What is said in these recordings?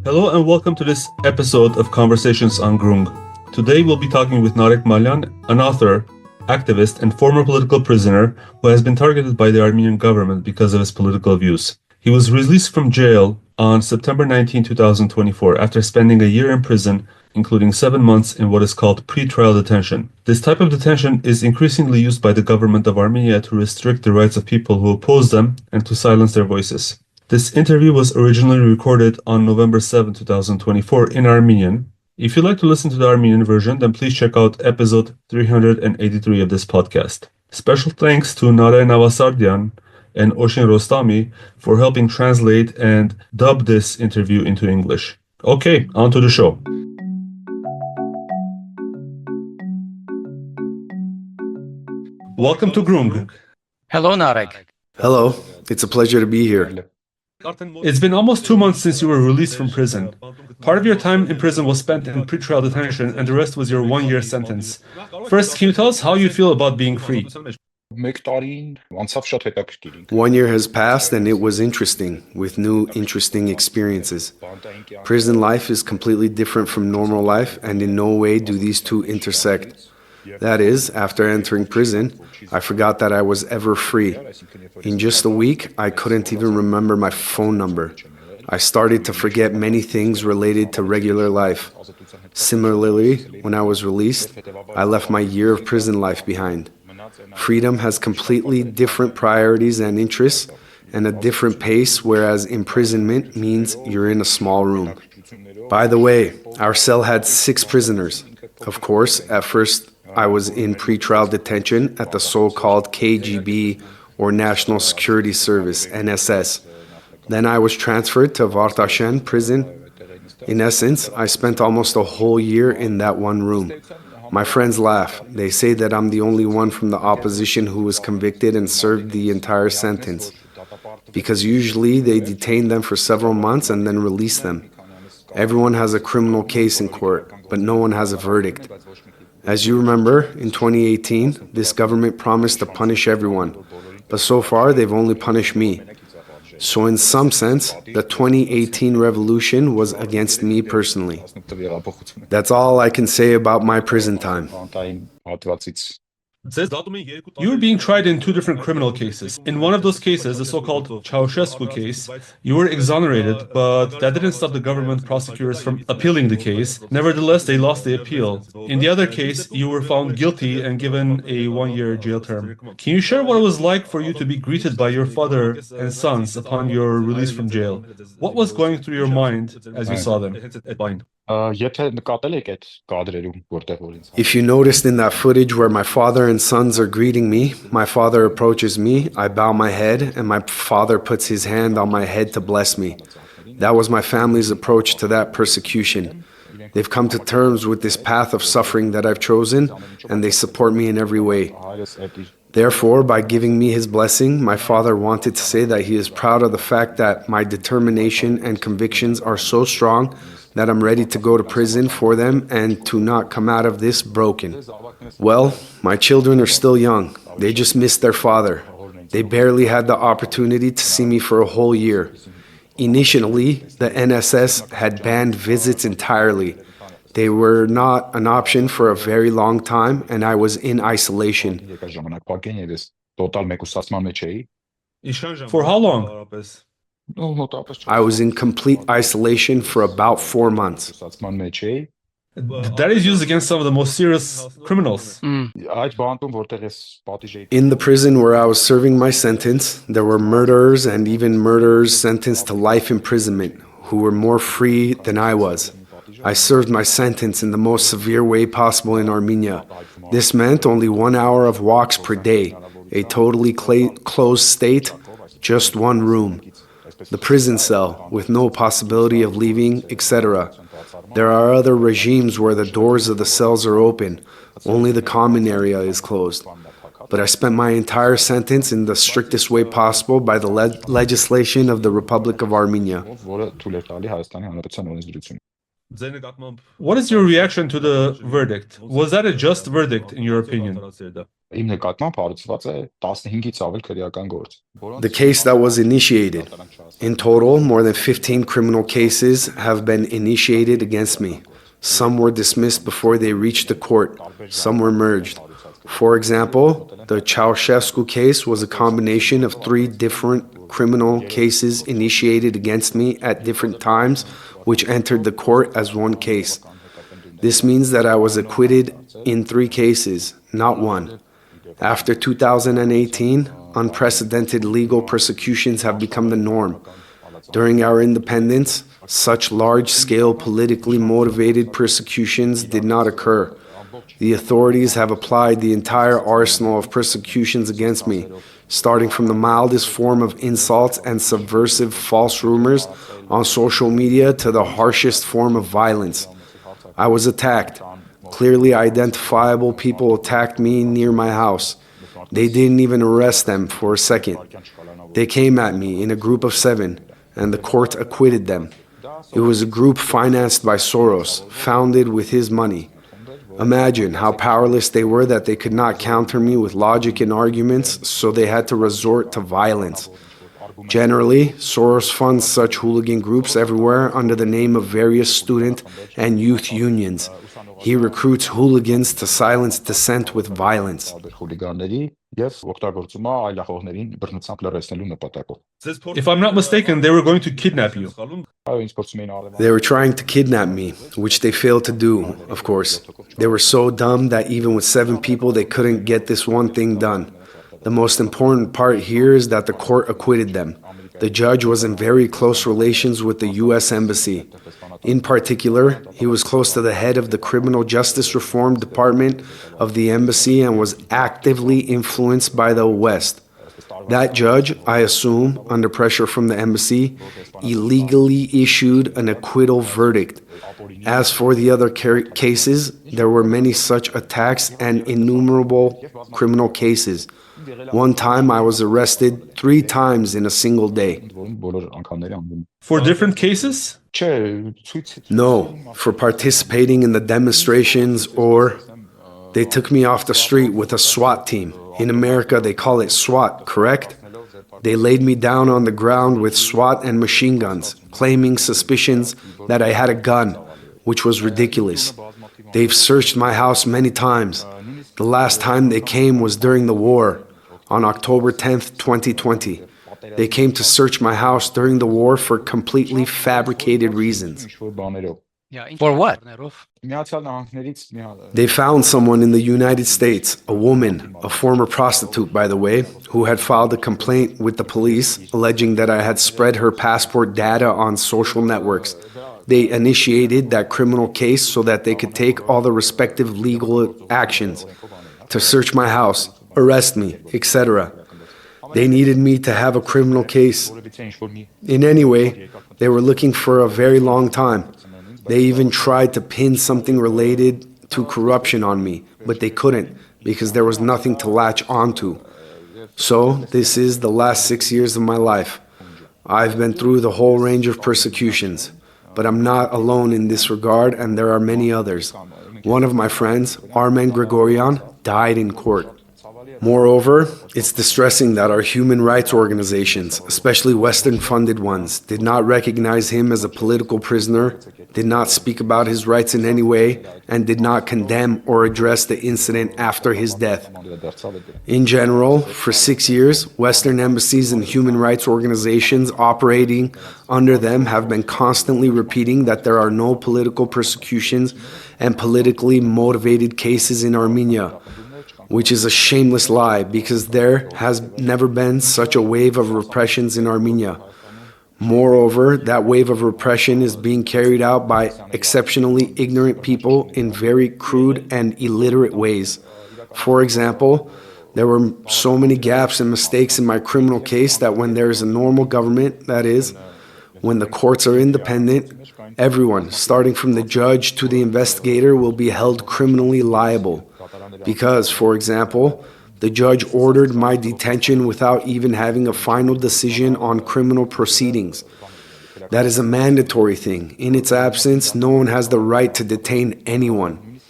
Hello and welcome to this episode of Conversations on Groong. Today we'll be talking with Narek Malyan, an author, activist, and former political prisoner who has been targeted by the Armenian government because of his political views. He was released from jail on September 19, 2024 after spending a year in prison, including 7 months in what is called pretrial detention. This type of detention is increasingly used by the government of Armenia to restrict the rights of people who oppose them and to silence their voices. This interview was originally recorded on November 7, 2024 in Armenian. If you'd like to listen to the Armenian version, then please check out episode 383 of this podcast. Special thanks to Narek Malyan and Oshin Rostami for helping translate and dub this interview into English. Okay, on to the show. Welcome to Groong. Hello, Narek. Hello, it's a pleasure to be here. It's been almost 2 months since you were released from prison. Part of your time in prison was spent in pretrial detention, and the rest was your 1-year sentence. First, can you tell us how you feel about being free? 1 year has passed and it was interesting, with new interesting experiences. Prison life is completely different from normal life, and in no way do these two intersect. That is, after entering prison, I forgot that I was ever free. In just a week, I couldn't even remember my phone number. I started to forget many things related to regular life. Similarly, when I was released, I left my year of prison life behind. Freedom has completely different priorities and interests, and a different pace, whereas imprisonment means you're in a small room. By the way, our cell had 6 prisoners. Of course, at first, I was in pretrial detention at the so-called KGB, or National Security Service, NSS. Then I was transferred to Vartashen prison. In essence, I spent almost a whole year in that one room. My friends laugh. They say that I'm the only one from the opposition who was convicted and served the entire sentence. Because usually they detain them for several months and then release them. Everyone has a criminal case in court, but no one has a verdict. As you remember, in 2018, this government promised to punish everyone, but so far they've only punished me. So in some sense, the 2018 revolution was against me personally. That's all I can say about my prison time. You were being tried in 2 different criminal cases. In one of those cases, the so-called Ceausescu case, you were exonerated, but that didn't stop the government prosecutors from appealing the case. Nevertheless, they lost the appeal. In the other case, you were found guilty and given a 1-year jail term. Can you share what it was like for you to be greeted by your father and sons upon your release from jail? What was going through your mind as you saw them? If you noticed in that footage where my father and sons are greeting me, my father approaches me, I bow my head, and my father puts his hand on my head to bless me. That was my family's approach to that persecution. They've come to terms with this path of suffering that I've chosen, and they support me in every way. Therefore, by giving me his blessing, my father wanted to say that he is proud of the fact that my determination and convictions are so strong that I'm ready to go to prison for them and to not come out of this broken. Well, my children are still young. They just missed their father. They barely had the opportunity to see me for a whole year. Initially, the NSS had banned visits entirely. They were not an option for a very long time, and I was in isolation. For how long? I was in complete isolation for about 4 months. That is used against some of the most serious criminals. In the prison where I was serving my sentence, there were murderers and even murderers sentenced to life imprisonment who were more free than I was. I served my sentence in the most severe way possible in Armenia. This meant only 1 hour of walks per day, a totally closed state, just one room. The prison cell, with no possibility of leaving, etc. There are other regimes where the doors of the cells are open, only the common area is closed. But I spent my entire sentence in the strictest way possible by the legislation of the Republic of Armenia. What is your reaction to the verdict? Was that a just verdict, in your opinion? Իմ նկատմամբ հարուցված է 15-ից ավել քրեական գործ։ The case that was initiated. In total, more than 15 criminal cases have been initiated against me. Some were dismissed before they reached the court. Some were merged. For example, the Ceausescu case was a combination of 3 different criminal cases initiated against me at different times, which entered the court as one case. This means that I was acquitted in 3 cases, not 1. After 2018, unprecedented legal persecutions have become the norm. During our independence, such large-scale politically motivated persecutions did not occur. The authorities have applied the entire arsenal of persecutions against me, starting from the mildest form of insults and subversive false rumors on social media to the harshest form of violence. I was attacked. Clearly identifiable people attacked me near my house. They didn't even arrest them for a second. They came at me in a group of 7, and the court acquitted them. It was a group financed by Soros, founded with his money. Imagine how powerless they were that they could not counter me with logic and arguments, so they had to resort to violence. Generally, Soros funds such hooligan groups everywhere under the name of various student and youth unions. He recruits hooligans to silence dissent with violence. If I'm not mistaken, they were going to kidnap you. They were trying to kidnap me, which they failed to do, of course. They were so dumb that even with 7 people, they couldn't get this one thing done. The most important part here is that the court acquitted them. The judge was in very close relations with the U.S. Embassy. In particular, he was close to the head of the Criminal Justice Reform Department of the embassy and was actively influenced by the West. That judge, I assume, under pressure from the embassy, illegally issued an acquittal verdict. As for the other cases, there were many such attacks and innumerable criminal cases. One time I was arrested 3 times in a single day. For different cases? No, for participating in the demonstrations, or they took me off the street with a SWAT team. In America, they call it SWAT, correct? They laid me down on the ground with SWAT and machine guns, claiming suspicions that I had a gun, which was ridiculous. They've searched my house many times. The last time they came was during the war, on October 10th, 2020. They came to search my house during the war for completely fabricated reasons. For what? They found someone in the United States, a woman, a former prostitute, by the way, who had filed a complaint with the police alleging that I had spread her passport data on social networks. They initiated that criminal case so that they could take all the respective legal actions to search my house, arrest me, etc. They needed me to have a criminal case. In any way, they were looking for a very long time. They even tried to pin something related to corruption on me, but they couldn't because there was nothing to latch onto. So, this is the last 6 years of my life. I've been through the whole range of persecutions, but I'm not alone in this regard, and there are many others. One of my friends, Armen Grigorian, died in court. Moreover, it's distressing that our human rights organizations, especially Western-funded ones, did not recognize him as a political prisoner, did not speak about his rights in any way, and did not condemn or address the incident after his death. In general, for 6 years, Western embassies and human rights organizations operating under them have been constantly repeating that there are no political persecutions and politically motivated cases in Armenia, which is a shameless lie because there has never been such a wave of repressions in Armenia. Moreover, that wave of repression is being carried out by exceptionally ignorant people in very crude and illiterate ways. For example, there were so many gaps and mistakes in my criminal case that when there is a normal government, that is, when the courts are independent, everyone, starting from the judge to the investigator, will be held criminally liable. Because, for example, the judge ordered my detention without even having a final decision on criminal proceedings. That is a mandatory thing. In its absence, no one has the right to detain anyone.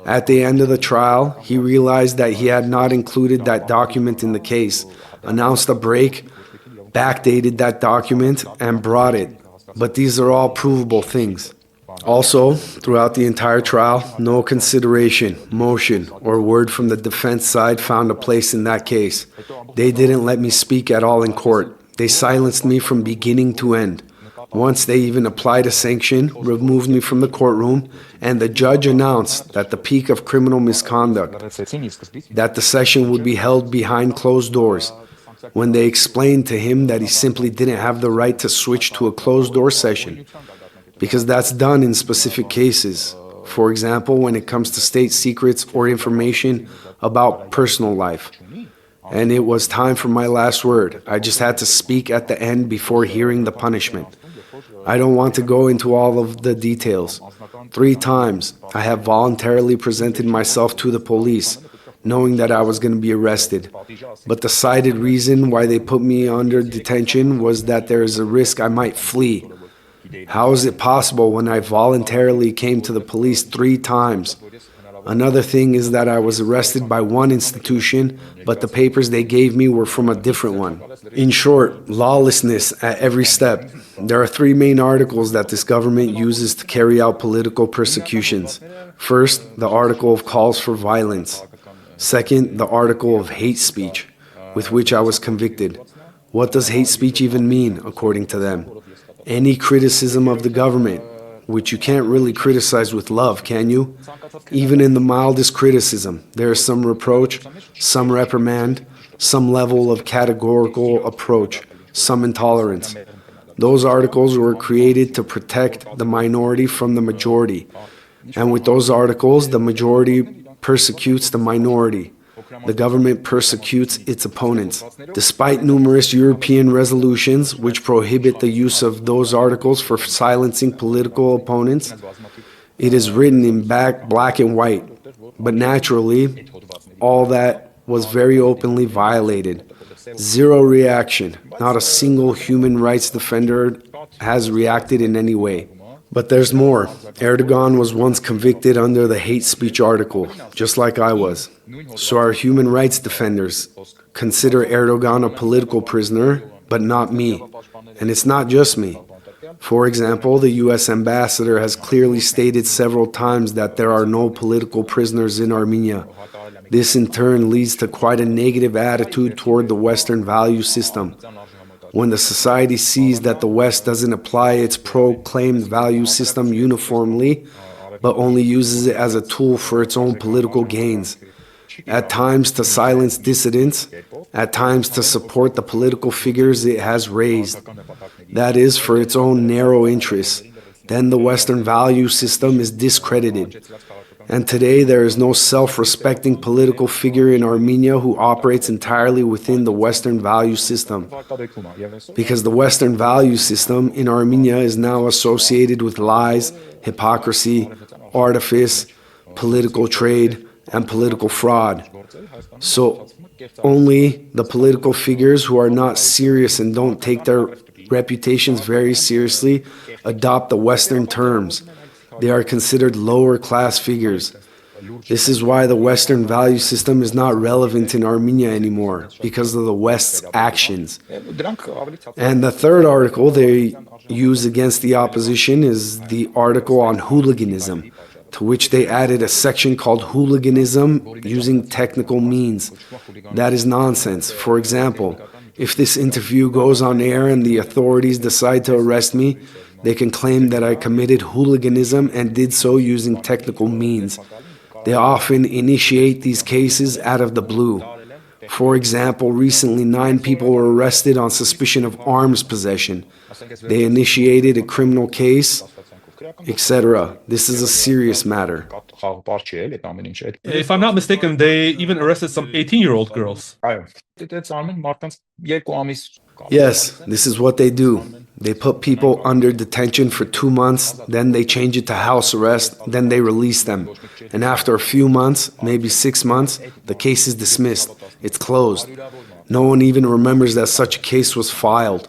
At the end of the trial, he realized that he had not included that document in the case, announced a break, backdated that document, and brought it. But these are all provable things. Also, throughout the entire trial, no consideration, motion, or word from the defense side found a place in that case. They didn't let me speak at all in court. They silenced me from beginning to end. Once they even applied a sanction, removed me from the courtroom, and the judge announced that the peak of criminal misconduct, that the session would be held behind closed doors. When they explained to him that he simply didn't have the right to switch to a closed-door session, because that's done in specific cases. For example, when it comes to state secrets or information about personal life. And it was time for my last word. I just had to speak at the end before hearing the punishment. I don't want to go into all of the details. 3 times, I have voluntarily presented myself to the police, knowing that I was going to be arrested. But the cited reason why they put me under detention was that there is a risk I might flee. How is it possible when I voluntarily came to the police 3 times? Another thing is that I was arrested by one institution, but the papers they gave me were from a different one. In short, lawlessness at every step. There are 3 main articles that this government uses to carry out political persecutions. First, the article of calls for violence. Second, the article of hate speech, with which I was convicted. What does hate speech even mean, according to them? Any criticism of the government, which you can't really criticize with love, can you? Even in the mildest criticism, there is some reproach, some reprimand, some level of categorical approach, some intolerance. Those articles were created to protect the minority from the majority. And with those articles, the majority persecutes the minority. The government persecutes its opponents. Despite numerous European resolutions which prohibit the use of those articles for silencing political opponents, it is written in black and white. But naturally, all that was very openly violated. Zero reaction. Not a single human rights defender has reacted in any way. But there's more. Erdogan was once convicted under the hate speech article, just like I was. So our human rights defenders consider Erdogan a political prisoner, but not me. And it's not just me. For example, the U.S. ambassador has clearly stated several times that there are no political prisoners in Armenia. This in turn leads to quite a negative attitude toward the Western value system. When the society sees that the West doesn't apply its proclaimed value system uniformly, but only uses it as a tool for its own political gains, at times to silence dissidents, at times to support the political figures it has raised, that is, for its own narrow interests, then the Western value system is discredited. And today there is no self-respecting political figure in Armenia who operates entirely within the Western value system. Because the Western value system in Armenia is now associated with lies, hypocrisy, artifice, political trade, and political fraud. So only the political figures who are not serious and don't take their reputations very seriously adopt the Western terms. They are considered lower-class figures. This is why the Western value system is not relevant in Armenia anymore, because of the West's actions. And the third article they use against the opposition is the article on hooliganism, to which they added a section called Hooliganism using technical means. That is nonsense. For example, if this interview goes on air and the authorities decide to arrest me, they can claim that I committed hooliganism and did so using technical means. They often initiate these cases out of the blue. For example, recently 9 people were arrested on suspicion of arms possession. They initiated a criminal case, etc. This is a serious matter. If I'm not mistaken, they even arrested some 18-year-old girls. Yes, this is what they do. They put people under detention for 2 months, then they change it to house arrest, then they release them. And after a few months, maybe 6 months, the case is dismissed. It's closed. No one even remembers that such a case was filed.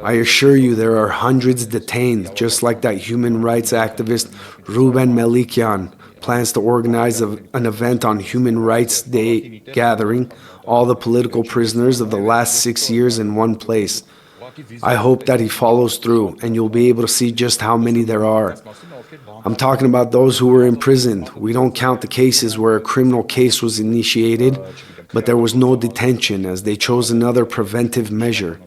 I assure you there are hundreds detained, just like that human rights activist Ruben Melikian plans to organize an event on Human Rights Day gathering all the political prisoners of the last 6 years in one place. I hope that he follows through, and you'll be able to see just how many there are. I'm talking about those who were imprisoned. We don't count the cases where a criminal case was initiated, but there was no detention as they chose another preventive measure.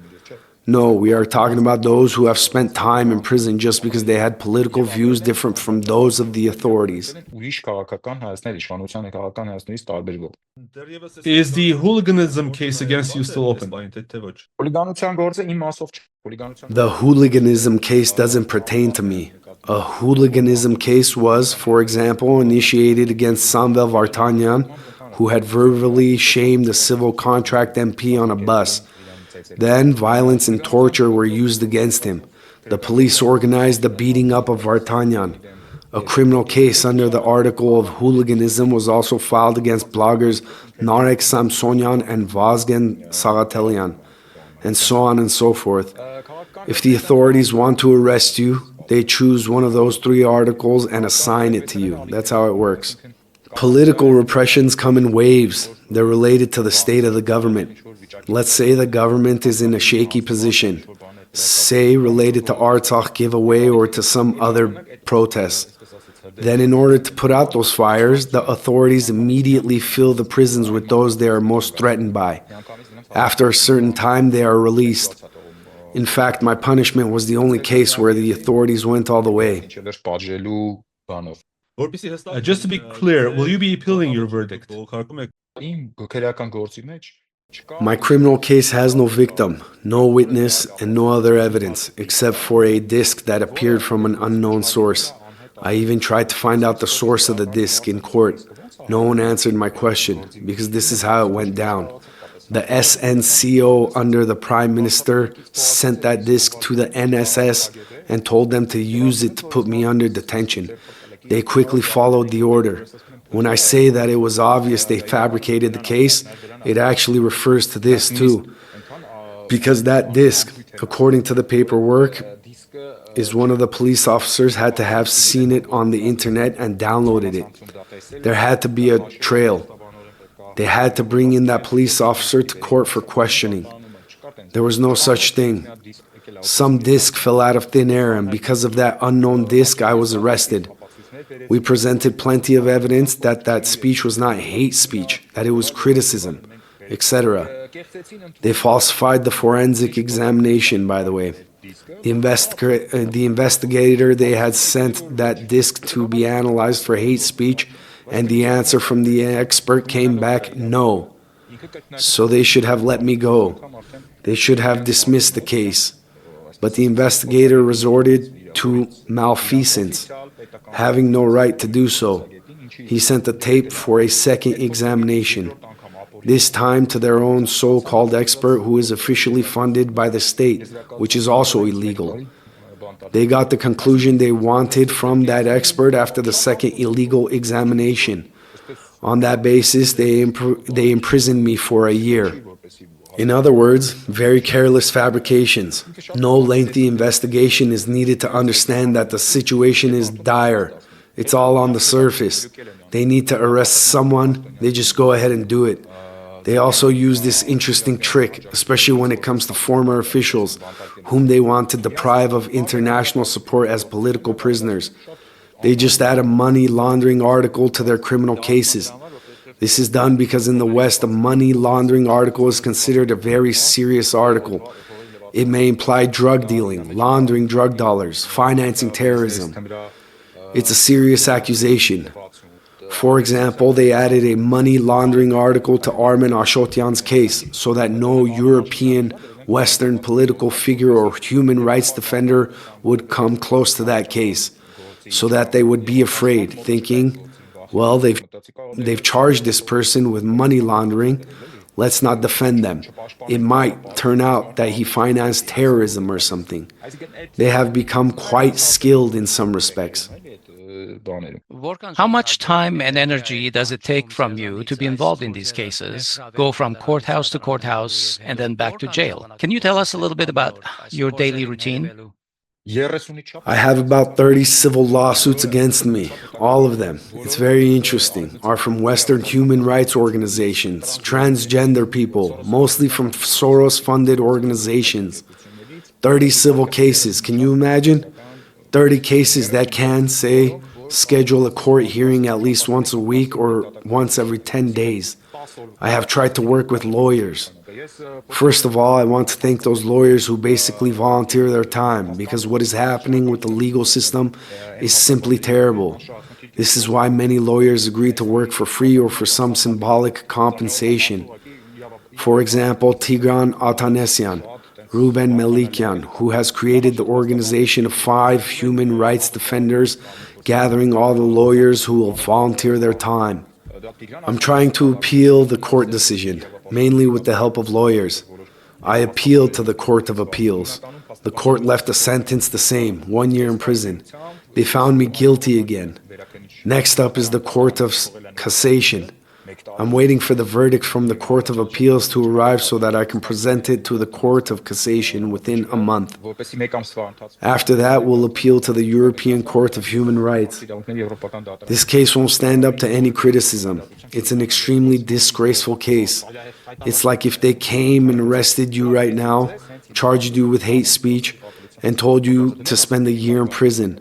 No, we are talking about those who have spent time in prison just because they had political views different from those of the authorities. Is the hooliganism case against you still open? The hooliganism case doesn't pertain to me. A hooliganism case was, for example, initiated against Samvel Vartanyan, who had verbally shamed a civil contract MP on a bus. Then violence and torture were used against him. The police organized the beating up of Vartanyan. A criminal case under the article of hooliganism was also filed against bloggers Narek Samsonyan and Vazgen Sagatelian, and so on and so forth. If the authorities want to arrest you, they choose one of those 3 articles and assign it to you. That's how it works. Political repressions come in waves. They're related to the state of the government. Let's say the government is in a shaky position, say related to Artsakh giveaway or to some other protests. Then in order to put out those fires, the authorities immediately fill the prisons with those they are most threatened by. After a certain time, they are released. In fact, my punishment was the only case where the authorities went all the way. Just to be clear, will you be appealing your verdict? My criminal case has no victim, no witness, and no other evidence, except for a disc that appeared from an unknown source. I even tried to find out the source of the disc in court. No one answered my question, because this is how it went down. The SNCO under the Prime Minister sent that disc to the NSS and told them to use it to put me under detention. They quickly followed the order. When I say that it was obvious they fabricated the case, it actually refers to this too. Because that disc, according to the paperwork, is one of the police officers had to have seen it on the internet and downloaded it. There had to be a trail. They had to bring in that police officer to court for questioning. There was no such thing. Some disc fell out of thin air, and because of that unknown disc, I was arrested. We presented plenty of evidence that that speech was not hate speech, that it was criticism, etc. They falsified the forensic examination, by the way. The investigator, they had sent that disc to be analyzed for hate speech, and the answer from the expert came back no. So they should have let me go. They should have dismissed the case. But the investigator resorted to malfeasance, having no right to do so. He sent the tape for a second examination, this time to their own so-called expert who is officially funded by the state, which is also illegal. They got the conclusion they wanted from that expert after the second illegal examination. On that basis, they imprisoned me for a year. In other words, very careless fabrications. No lengthy investigation is needed to understand that the situation is dire. It's all on the surface. They need to arrest someone, they just go ahead and do it. They also use this interesting trick, especially when it comes to former officials, whom they want to deprive of international support as political prisoners. They just add a money laundering article to their criminal cases. This is done because in the West, a money laundering article is considered a very serious article. It may imply drug dealing, laundering drug dollars, financing terrorism. It's a serious accusation. For example, they added a money laundering article to Armen Ashotyan's case so that no European, Western political figure or human rights defender would come close to that case, so that they would be afraid, thinking, well, they've charged this person with money laundering, let's not defend them. It might turn out that he financed terrorism or something. They have become quite skilled in some respects. How much time and energy does it take from you to be involved in these cases, go from courthouse to courthouse, and then back to jail? Can you tell us a little bit about your daily routine? I have about 30 civil lawsuits against me. All of them, it's very interesting, are from Western human rights organizations, transgender people, mostly from Soros-funded organizations. 30 civil cases, can you imagine? 30 cases that can, say, schedule a court hearing at least once a week or once every 10 days. I have tried to work with lawyers. First of all, I want to thank those lawyers who basically volunteer their time, because what is happening with the legal system is simply terrible. This is why many lawyers agree to work for free or for some symbolic compensation. For example, Tigran Atanesian, Ruben Melikian, who has created the organization of 5 human rights defenders, gathering all the lawyers who will volunteer their time. I'm trying to appeal the court decision, mainly with the help of lawyers. I appealed to the Court of Appeals. The court left the sentence the same, 1 year in prison. They found me guilty again. Next up is the Court of Cassation. I'm waiting for the verdict from the Court of Appeals to arrive so that I can present it to the Court of Cassation within a month. After that, we'll appeal to the European Court of Human Rights. This case won't stand up to any criticism. It's an extremely disgraceful case. It's like if they came and arrested you right now, charged you with hate speech, and told you to spend a year in prison.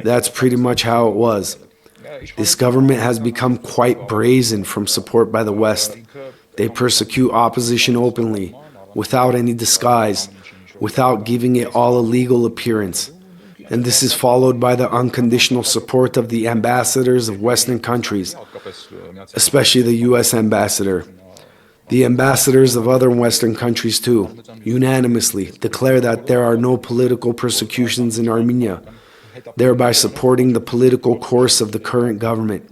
That's pretty much how it was. This government has become quite brazen from support by the West. They persecute opposition openly, without any disguise, without giving it all a legal appearance. And this is followed by the unconditional support of the ambassadors of Western countries, especially the U.S. ambassador. The ambassadors of other Western countries too, unanimously declare that there are no political persecutions in Armenia, thereby supporting the political course of the current government.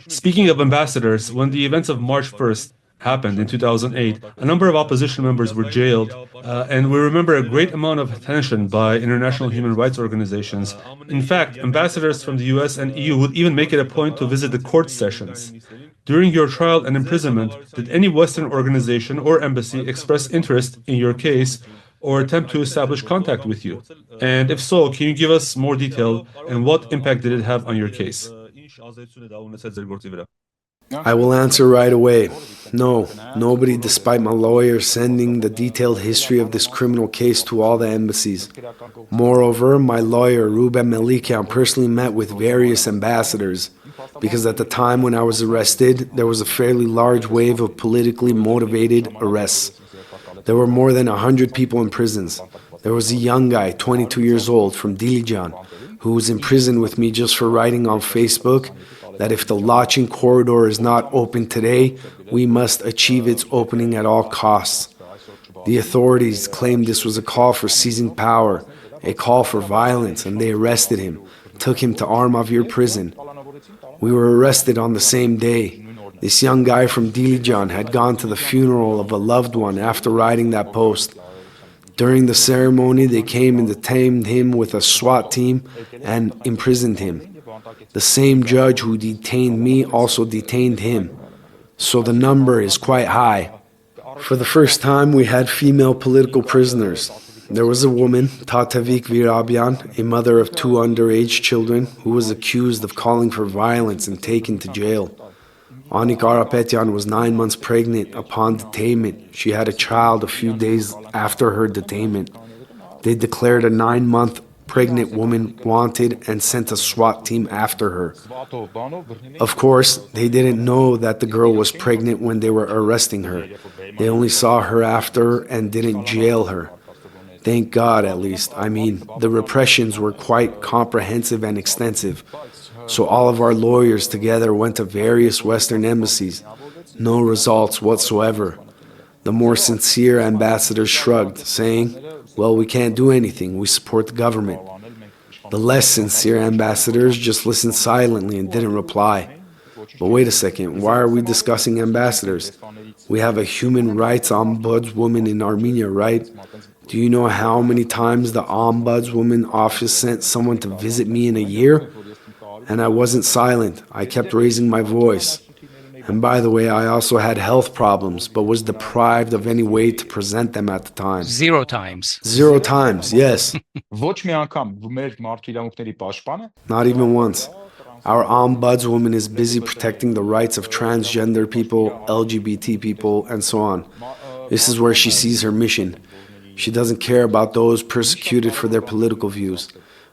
Speaking of ambassadors, when the events of March 1st happened in 2008, a number of opposition members were jailed, and we remember a great amount of attention by international human rights organizations. In fact, ambassadors from the US and EU would even make it a point to visit the court sessions. During your trial and imprisonment, did any Western organization or embassy express interest in your case or attempt to establish contact with you? And if so, can you give us more detail and what impact did it have on your case? I will answer right away. No, nobody, despite my lawyer sending the detailed history of this criminal case to all the embassies. Moreover, my lawyer, Ruben Melikian, personally met with various ambassadors, because at the time when I was arrested, there was a fairly large wave of politically motivated arrests. There were more than 100 people in prisons. There was a young guy, 22 years old, from Dilijan, who was in prison with me just for writing on Facebook that if the Lachin corridor is not open today, we must achieve its opening at all costs. The authorities claimed this was a call for seizing power, a call for violence, and they arrested him, took him to Armavir prison. We were arrested on the same day. This young guy from Dilijan had gone to the funeral of a loved one after writing that post. During the ceremony, they came and detained him with a SWAT team and imprisoned him. The same judge who detained me also detained him. So the number is quite high. For the first time, we had female political prisoners. There was a woman, Hovik Manucharyan, a mother of 2 underage children, who was accused of calling for violence and taken to jail. Ani Karapetyan was 9 months pregnant upon detainment. She had a child a few days after her detainment. They declared a 9-month pregnant woman wanted and sent a SWAT team after her. Of course, they didn't know that the girl was pregnant when they were arresting her. They only saw her after and didn't jail her. Thank God, at least. I mean, the repressions were quite comprehensive and extensive. So all of our lawyers together went to various Western embassies. No results whatsoever. The more sincere ambassadors shrugged, saying, well, we can't do anything, we support the government. The less sincere ambassadors just listened silently and didn't reply. But wait a second, why are we discussing ambassadors? We have a human rights ombudswoman in Armenia, right? Do you know how many times the ombudswoman office sent someone to visit me in a year? And I wasn't silent. I kept raising my voice. And by the way, I also had health problems, but was deprived of any way to present them at the time. 0 times. 0 times, yes. Ոչ մի անգամ մեր մարդու իրավունքների պաշտպանը Not even once. Our ombudswoman is busy protecting the rights of transgender people, LGBT people, and so on. This is where she sees her mission. She doesn't care about those persecuted for their political views.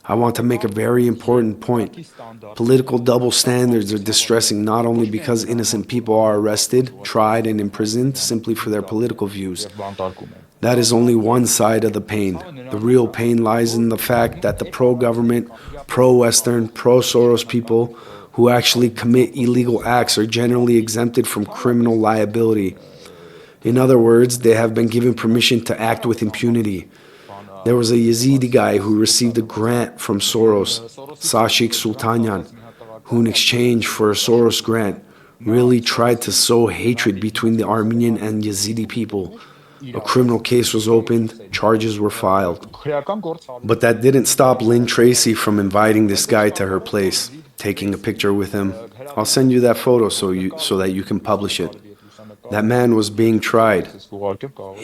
I want to make a very important point. Political double standards are distressing not only because innocent people are arrested, tried, and imprisoned simply for their political views. That is only one side of the pain. The real pain lies in the fact that the pro-government, pro-Western, pro-Soros people who actually commit illegal acts are generally exempted from criminal liability. In other words, they have been given permission to act with impunity. There was a Yazidi guy who received a grant from Soros, Sashik Sultanyan, who in exchange for a Soros grant really tried to sow hatred between the Armenian and Yazidi people. A criminal case was opened, charges were filed. But that didn't stop Lynn Tracy from inviting this guy to her place, taking a picture with him. I'll send you that photo so that you can publish it. That man was being tried.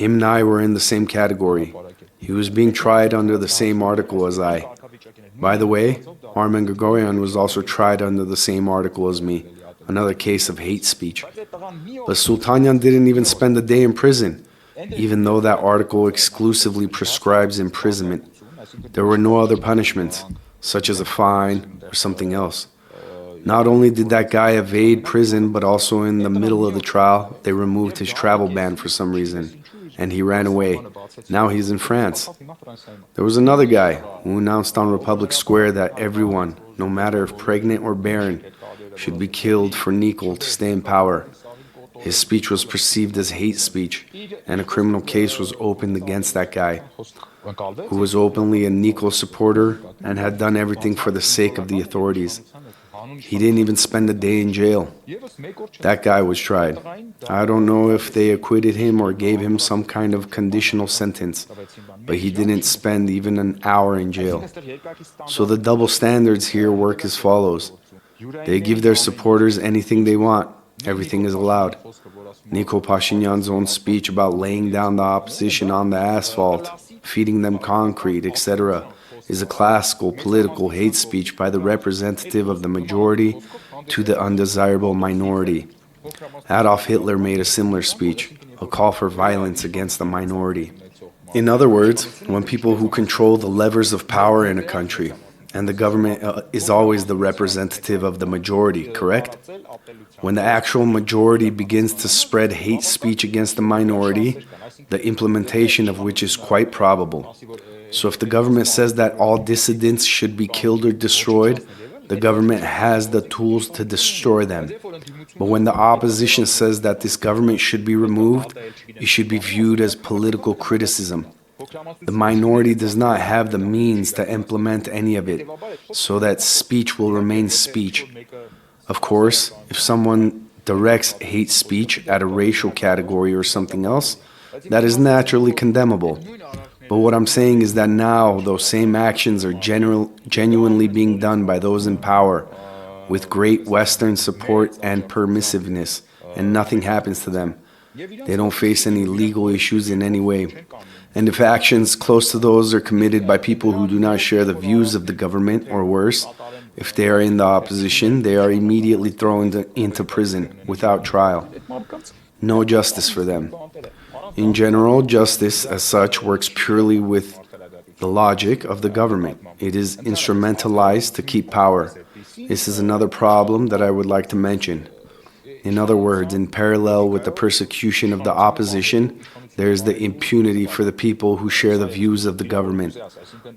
Him and I were in the same category. He was being tried under the same article as I. By the way, Armen Grigoryan was also tried under the same article as me, another case of hate speech. But Sultanyan didn't even spend a day in prison, even though that article exclusively prescribes imprisonment. There were no other punishments, such as a fine or something else. Not only did that guy evade prison, but also in the middle of the trial, they removed his travel ban for some reason, and he ran away. Now he's in France. There was another guy who announced on Republic Square that everyone, no matter if pregnant or barren, should be killed for Nikol to stay in power. His speech was perceived as hate speech, and a criminal case was opened against that guy, who was openly a Nikol supporter and had done everything for the sake of the authorities. He didn't even spend a day in jail. That guy was tried. I don't know if they acquitted him or gave him some kind of conditional sentence, but he didn't spend even an hour in jail. So the double standards here work as follows. They give their supporters anything they want. Everything is allowed. Nikol Pashinyan's own speech about laying down the opposition on the asphalt, feeding them concrete, etc., is a classical political hate speech by the representative of the majority to the undesirable minority. Adolf Hitler made a similar speech, a call for violence against the minority. In other words, when people who control the levers of power in a country, and the government is always the representative of the majority, correct? When the actual majority begins to spread hate speech against the minority, the implementation of which is quite probable. So if the government says that all dissidents should be killed or destroyed, the government has the tools to destroy them. But when the opposition says that this government should be removed, it should be viewed as political criticism. The minority does not have the means to implement any of it, so that speech will remain speech. Of course, if someone directs hate speech at a racial category or something else, that is naturally condemnable. But what I'm saying is that now those same actions are genuinely being done by those in power, with great Western support and permissiveness, and nothing happens to them. They don't face any legal issues in any way. And if actions close to those are committed by people who do not share the views of the government, or worse, if they are in the opposition, they are immediately thrown into prison without trial. No justice for them. In general, justice as such works purely with the logic of the government. It is instrumentalized to keep power. This is another problem that I would like to mention. In other words, in parallel with the persecution of the opposition, there is the impunity for the people who share the views of the government.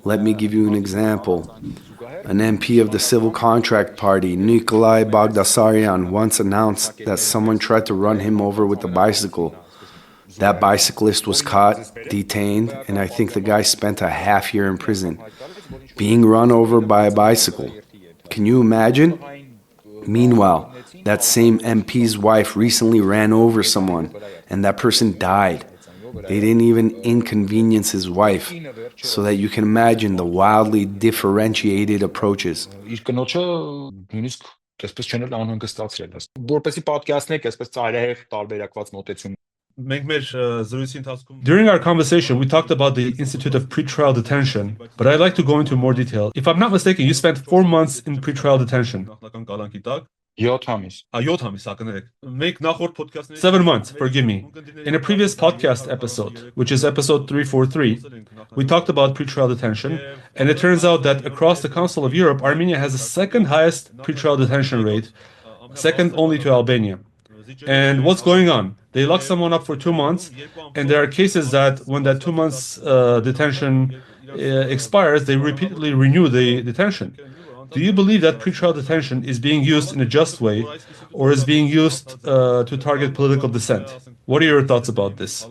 Let me give you an example. An MP of the Civil Contract Party, Nikolai Bagdasaryan, once announced that someone tried to run him over with a bicycle. That bicyclist was caught, detained, and I think the guy spent a half year in prison. Being run over by a bicycle. Can you imagine? Meanwhile, that same MP's wife recently ran over someone, and that person died. They didn't even inconvenience his wife, so that you can imagine the wildly differentiated approaches. Իր կնոջը նույնիսկ այսպես չեն էլ անհանգստացրել։ Որպեսի պատկերացնեք, այսպես ծայրահեղ տարբերակված մոտեցում։ During our conversation, we talked about the Institute of Pretrial Detention, but I'd like to go into more detail. If I'm not mistaken, you spent 4 months in pretrial detention. 7 months, forgive me. In a previous podcast episode, which is episode 343, we talked about pretrial detention, and it turns out that across the Council of Europe, Armenia has the second highest pretrial detention rate, second only to Albania. And what's going on? They lock someone up for 2 months, and there are cases that when that 2 months detention expires, they repeatedly renew the detention. Do you believe that pretrial detention is being used in a just way, or is being used to target political dissent? What are your thoughts about this?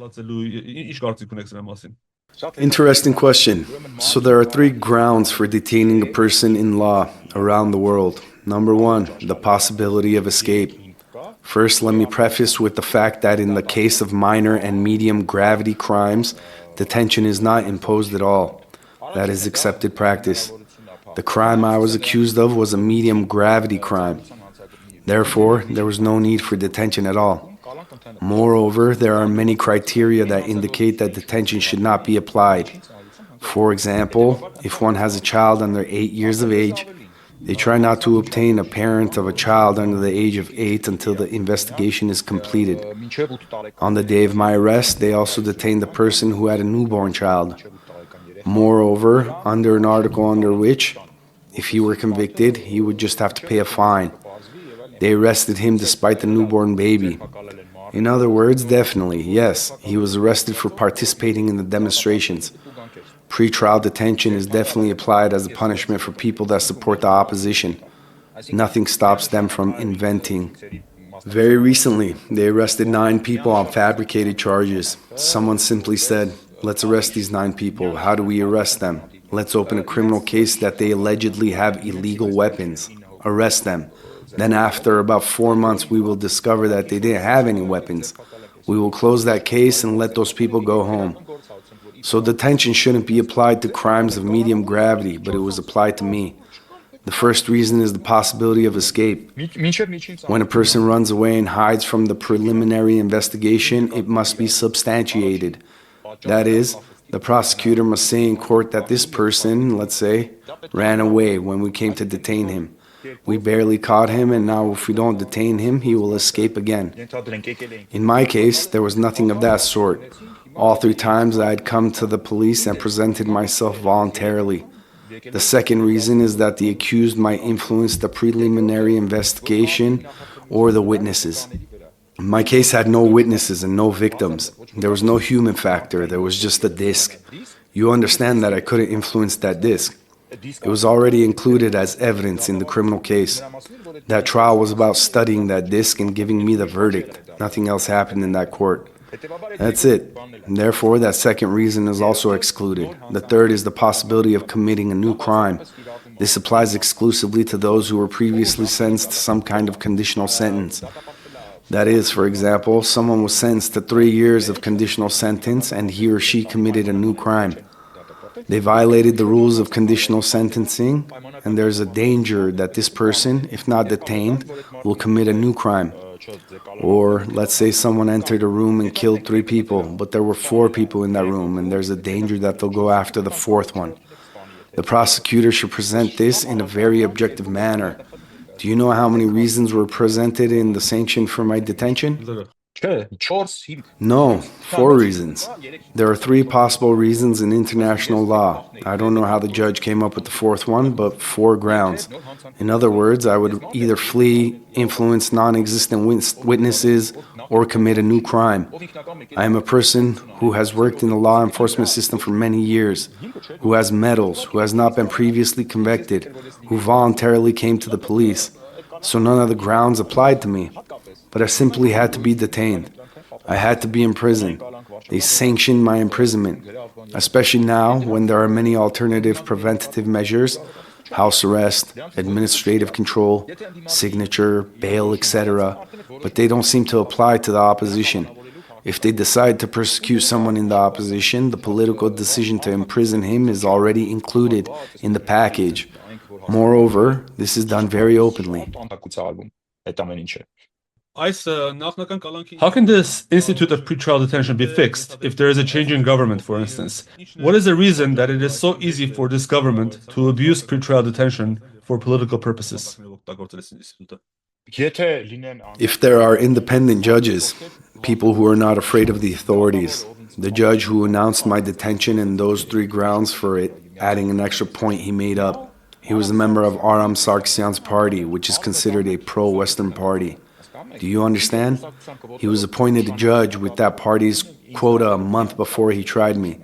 Interesting question. So there are 3 grounds for detaining a person in law around the world. Number 1, the possibility of escape. First, let me preface with the fact that in the case of minor and medium gravity crimes, detention is not imposed at all. That is accepted practice. The crime I was accused of was a medium gravity crime. Therefore, there was no need for detention at all. Moreover, there are many criteria that indicate that detention should not be applied. For example, if one has a child under 8 years of age, they try not to obtain a parent of a child under the age of 8 until the investigation is completed. On the day of my arrest, they also detained the person who had a newborn child. Moreover, under an article under which, if he were convicted, he would just have to pay a fine. They arrested him despite the newborn baby. In other words, definitely, yes, he was arrested for participating in the demonstrations. Pretrial detention is definitely applied as a punishment for people that support the opposition. Nothing stops them from inventing. Very recently, they arrested 9 people on fabricated charges. Someone simply said, "Let's arrest these 9 people. How do we arrest them? Let's open a criminal case that they allegedly have illegal weapons. Arrest them. Then after about 4 months, we will discover that they didn't have any weapons. We will close that case and let those people go home." So detention shouldn't be applied to crimes of medium gravity, but it was applied to me. The first reason is the possibility of escape. When a person runs away and hides from the preliminary investigation, it must be substantiated. That is, the prosecutor must say in court that this person, let's say, ran away when we came to detain him. We barely caught him, and now if we don't detain him, he will escape again. In my case, there was nothing of that sort. All 3 times I had come to the police and presented myself voluntarily. The second reason is that the accused might influence the preliminary investigation or the witnesses. My case had no witnesses and no victims. There was no human factor, there was just a disc. You understand that I couldn't influence that disc. It was already included as evidence in the criminal case. That trial was about studying that disc and giving me the verdict. Nothing else happened in that court. That's it. And therefore, that second reason is also excluded. The third is the possibility of committing a new crime. This applies exclusively to those who were previously sentenced to some kind of conditional sentence. That is, for example, someone was sentenced to 3 years of conditional sentence and he or she committed a new crime. They violated the rules of conditional sentencing, and there's a danger that this person, if not detained, will commit a new crime. Or, let's say someone entered a room and killed 3 people, but there were 4 people in that room, and there's a danger that they'll go after the 4th one. The prosecutor should present this in a very objective manner. Do you know how many reasons were presented in the sanction for my detention? No, 4 reasons. There are 3 possible reasons in international law. I don't know how the judge came up with the 4th one, but 4 grounds. In other words, I would either flee, influence non-existent witnesses, or commit a new crime. I am a person who has worked in the law enforcement system for many years, who has medals, who has not been previously convicted, who voluntarily came to the police. So none of the grounds applied to me. But I simply had to be detained. I had to be in prison. They sanctioned my imprisonment. Especially now, when there are many alternative preventative measures, house arrest, administrative control, signature, bail, etc., but they don't seem to apply to the opposition. If they decide to persecute someone in the opposition, the political decision to imprison him is already included in the package. Moreover, this is done very openly. How can this institute of pretrial detention be fixed if there is a change in government, for instance? What is the reason that it is so easy for this government to abuse pretrial detention for political purposes? If there are independent judges, people who are not afraid of the authorities, the judge who announced my detention and those 3 grounds for it, adding an extra point he made up, he was a member of Aram Sargsyan's party, which is considered a pro-Western party. Do you understand? He was appointed a judge with that party's quota a month before he tried me.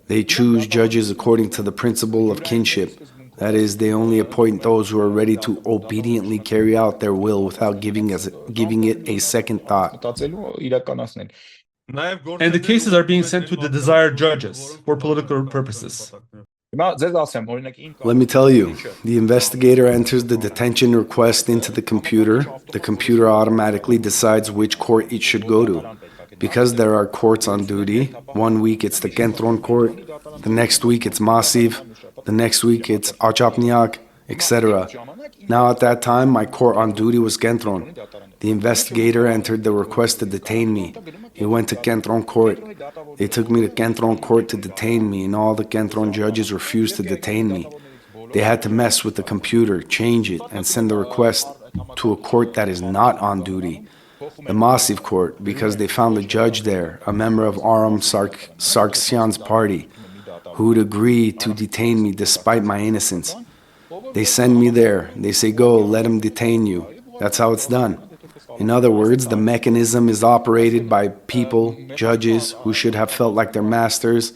They choose judges according to the principle of kinship. That is, they only appoint those who are ready to obediently carry out their will without giving it a second thought. And the cases are being sent to the desired judges for political purposes. Let me tell you, the investigator enters the detention request into the computer. The computer automatically decides which court it should go to. Because there are courts on duty, 1 week it's the Kentron court, the next week it's Masiv, the next week it's Achapniak, etc. Now at that time, my court on duty was Kentron. The investigator entered the request to detain me. He went to Kentron court. They took me to Kentron court to detain me, and all the Kentron judges refused to detain me. They had to mess with the computer, change it, and send the request to a court that is not on duty, the Masiv court, because they found a judge there, a member of Aram Sargsyan's party, who would agree to detain me despite my innocence. They send me there. They say, go, let him detain you. That's how it's done. In other words, the mechanism is operated by people, judges, who should have felt like their masters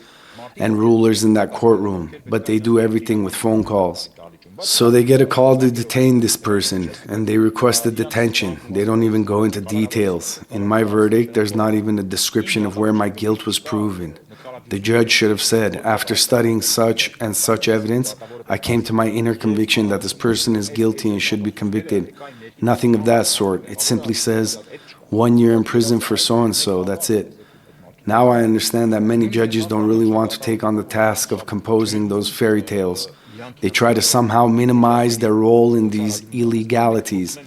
and rulers in that courtroom, but they do everything with phone calls. So they get a call to detain this person, and they request a detention. They don't even go into details. In my verdict, there's not even a description of where my guilt was proven. The judge should have said, after studying such and such evidence, I came to my inner conviction that this person is guilty and should be convicted. Nothing of that sort. It simply says, 1 year in prison for so-and-so, that's it. Now I understand that many judges don't really want to take on the task of composing those fairy tales. They try to somehow minimize their role in these illegalities,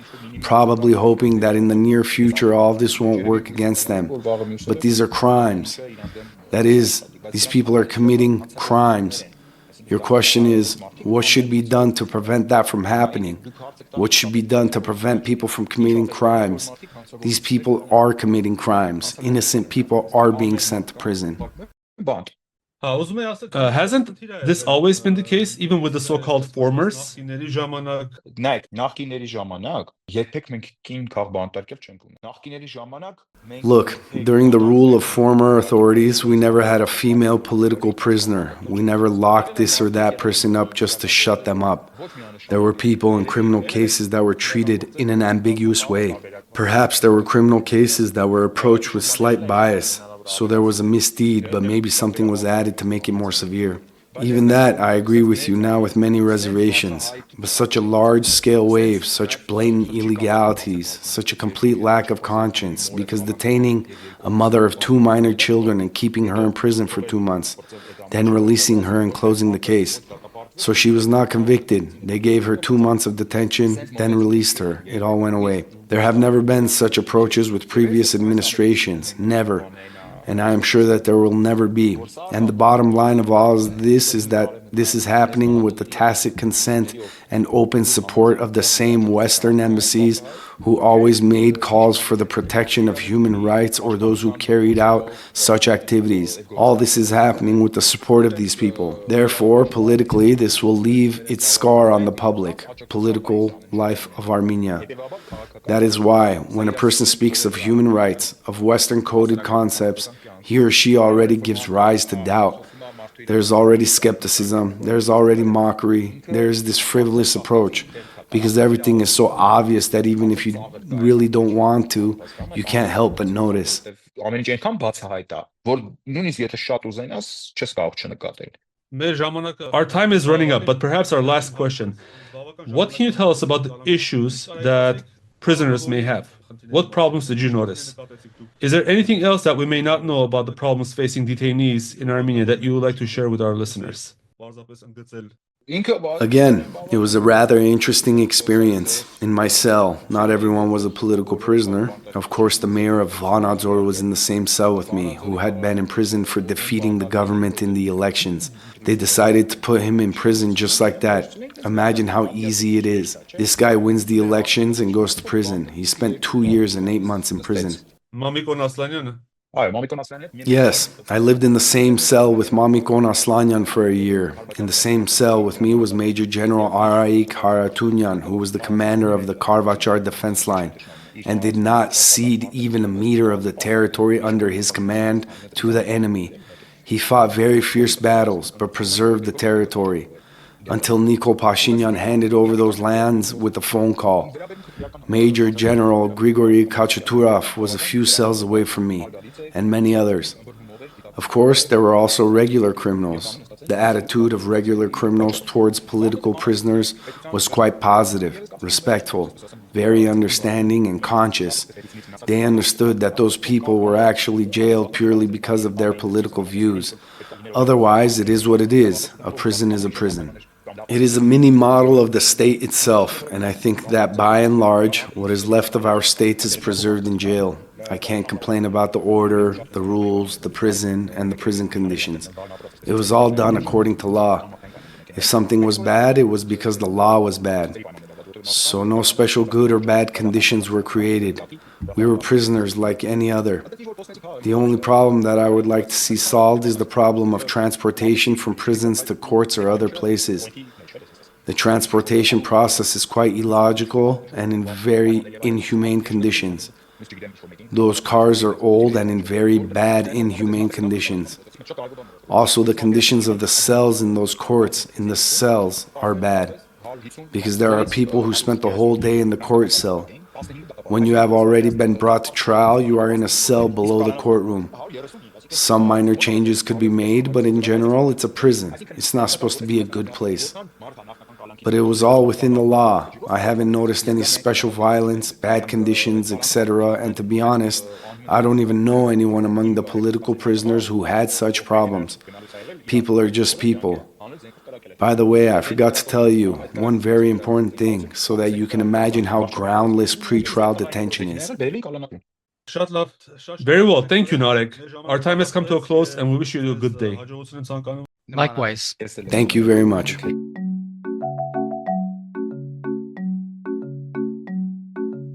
probably hoping that in the near future all this won't work against them. But these are crimes. That is, these people are committing crimes. Your question is, what should be done to prevent that from happening? What should be done to prevent people from committing crimes? These people are committing crimes. Innocent people are being sent to prison. Hasn't this always been the case, even with the so-called formers? Look, during the rule of former authorities, we never had a female political prisoner. We never locked this or that person up just to shut them up. There were people in criminal cases that were treated in an ambiguous way. Perhaps there were criminal cases that were approached with slight bias. So there was a misdeed, but maybe something was added to make it more severe. Even that, I agree with you now with many reservations. But such a large-scale wave, such blatant illegalities, such a complete lack of conscience, because detaining a mother of 2 minor children and keeping her in prison for 2 months, then releasing her and closing the case. So she was not convicted. They gave her 2 months of detention, then released her. It all went away. There have never been such approaches with previous administrations. Never. And I am sure that there will never be. And the bottom line of all of this is that this is happening with the tacit consent and open support of the same Western embassies who always made calls for the protection of human rights or those who carried out such activities. All this is happening with the support of these people. Therefore, politically, this will leave its scar on the public, political life of Armenia. That is why, when a person speaks of human rights, of Western-coded concepts, he or she already gives rise to doubt. There's already skepticism, there's already mockery, there's this frivolous approach, because everything is so obvious that even if you really don't want to, you can't help but notice. Our time is running up, but perhaps our last question. What can you tell us about the issues that prisoners may have? What problems did you notice? Is there anything else that we may not know about the problems facing detainees in Armenia that you would like to share with our listeners? Again, it was a rather interesting experience. In my cell, not everyone was a political prisoner. Of course, the mayor of Vanadzor was in the same cell with me, who had been imprisoned for defeating the government in the elections. They decided to put him in prison just like that. Imagine how easy it is. This guy wins the elections and goes to prison. He spent 2 years and 8 months in prison. Yes, I lived in the same cell with Mamikon Aslanyan for a year. In the same cell with me was Major General Araik Haratunyan, who was the commander of the Karvachar defense line, and did not cede even a meter of the territory under his command to the enemy. He fought very fierce battles, but preserved the territory, until Nikol Pashinyan handed over those lands with a phone call. Major General Grigory Kachaturov was a few cells away from me, and many others. Of course, there were also regular criminals. The attitude of regular criminals towards political prisoners was quite positive, respectful, very understanding and conscious. They understood that those people were actually jailed purely because of their political views. Otherwise, it is what it is. A prison is a prison. It is a mini model of the state itself, and I think that by and large, what is left of our state is preserved in jail. I can't complain about the order, the rules, the prison, and the prison conditions. It was all done according to law. If something was bad, it was because the law was bad. So no special good or bad conditions were created. We were prisoners like any other. The only problem that I would like to see solved is the problem of transportation from prisons to courts or other places. The transportation process is quite illogical and in very inhumane conditions. Those cars are old and in very bad, inhumane conditions. Also, the conditions of the cells in those courts, in the cells, are bad, because there are people who spent the whole day in the court cell. When you have already been brought to trial, you are in a cell below the courtroom. Some minor changes could be made, but in general, it's a prison. It's not supposed to be a good place. But it was all within the law. I haven't noticed any special violence, bad conditions, etc. And to be honest, I don't even know anyone among the political prisoners who had such problems. People are just people. By the way, I forgot to tell you one very important thing, so that you can imagine how groundless pretrial detention is. Very well. Thank you, Narek. Our time has come to a close, and we wish you a good day. Likewise. Thank you very much.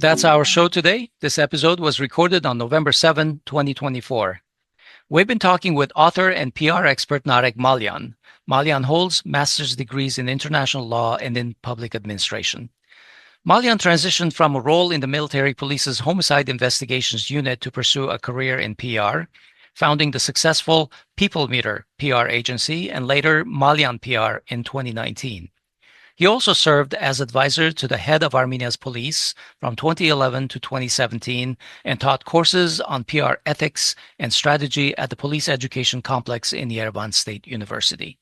That's our show today. This episode was recorded on November 7, 2024. We've been talking with author and PR expert Narek Malyan. Malyan holds master's degrees in international law and in public administration. Malyan transitioned from a role in the military police's homicide investigations unit to pursue a career in PR, founding the successful People Meter PR agency and later Malyan PR in 2019. He also served as advisor to the head of Armenia's police from 2011 to 2017 and taught courses on PR ethics and strategy at the Police Education Complex in Yerevan State University.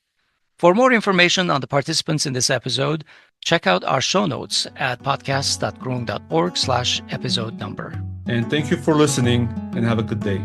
For more information on the participants in this episode, check out our show notes at podcast.groong.org/episode number. And thank you for listening, and have a good day.